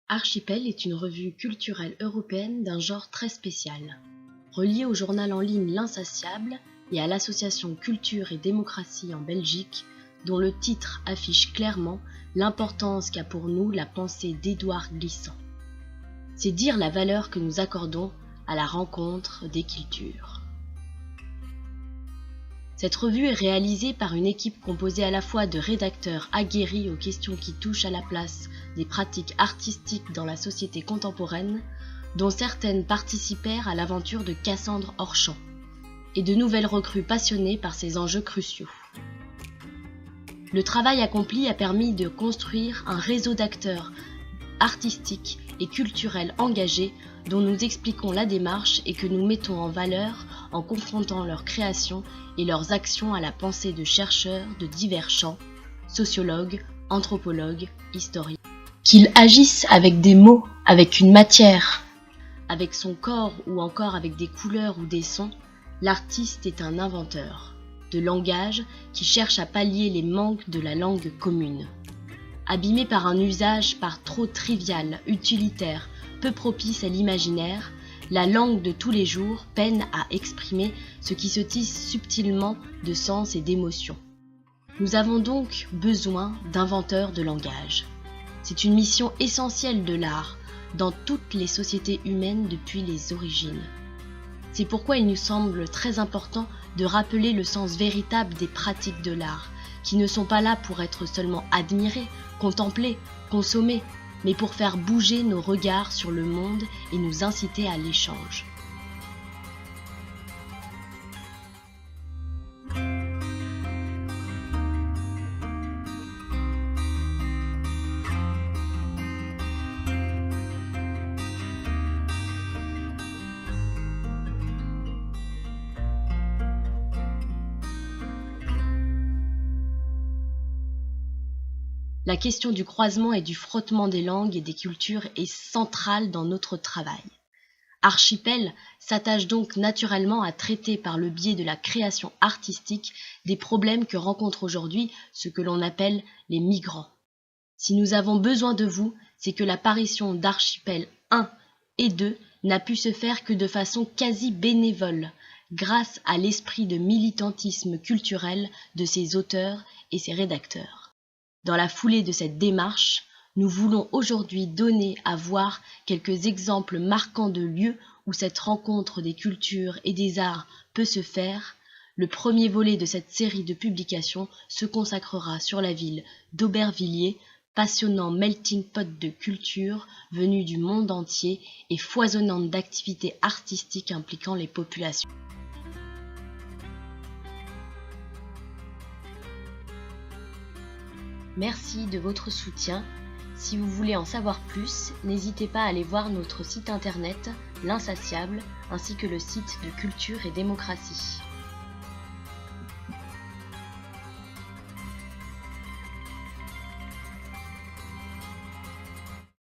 Archipel est une revue culturelle européenne d'un genre très spécial. Reliée au journal en ligne L'Insatiable et à l'association Culture et Démocratie en Belgique, dont le titre affiche clairement l'importance qu'a pour nous la pensée d'Édouard Glissant. C'est dire la valeur que nous accordons à la rencontre des cultures. Cette revue est réalisée par une équipe composée à la fois de rédacteurs aguerris aux questions qui touchent à la place des pratiques artistiques dans la société contemporaine, dont certaines participèrent à l'aventure de Cassandre Orchamps, et de nouvelles recrues passionnées par ces enjeux cruciaux. Le travail accompli a permis de construire un réseau d'acteurs artistiques et culturels engagés dont nous expliquons la démarche et que nous mettons en valeur en confrontant leurs créations et leurs actions à la pensée de chercheurs de divers champs, sociologues, anthropologues, historiens. Qu'ils agissent avec des mots, avec une matière, avec son corps ou encore avec des couleurs ou des sons, l'artiste est un inventeur de langage qui cherche à pallier les manques de la langue commune. Abîmé par un usage par trop trivial, utilitaire, peu propice à l'imaginaire, la langue de tous les jours peine à exprimer ce qui se tisse subtilement de sens et d'émotions. Nous avons donc besoin d'inventeurs de langage. C'est une mission essentielle de l'art dans toutes les sociétés humaines depuis les origines. C'est pourquoi il nous semble très important de rappeler le sens véritable des pratiques de l'art, qui ne sont pas là pour être seulement admirées, contemplées, consommées, mais pour faire bouger nos regards sur le monde et nous inciter à l'échange. La question du croisement et du frottement des langues et des cultures est centrale dans notre travail. Archipel s'attache donc naturellement à traiter par le biais de la création artistique des problèmes que rencontrent aujourd'hui ce que l'on appelle les migrants. Si nous avons besoin de vous, c'est que l'apparition d'Archipel 1 et 2 n'a pu se faire que de façon quasi bénévole, grâce à l'esprit de militantisme culturel de ses auteurs et ses rédacteurs. Dans la foulée de cette démarche, nous voulons aujourd'hui donner à voir quelques exemples marquants de lieux où cette rencontre des cultures et des arts peut se faire. Le premier volet de cette série de publications se consacrera sur la ville d'Aubervilliers, passionnant melting pot de cultures venues du monde entier et foisonnante d'activités artistiques impliquant les populations. Merci de votre soutien. Si vous voulez en savoir plus, n'hésitez pas à aller voir notre site internet, L'Insatiable, ainsi que le site de Culture et Démocratie.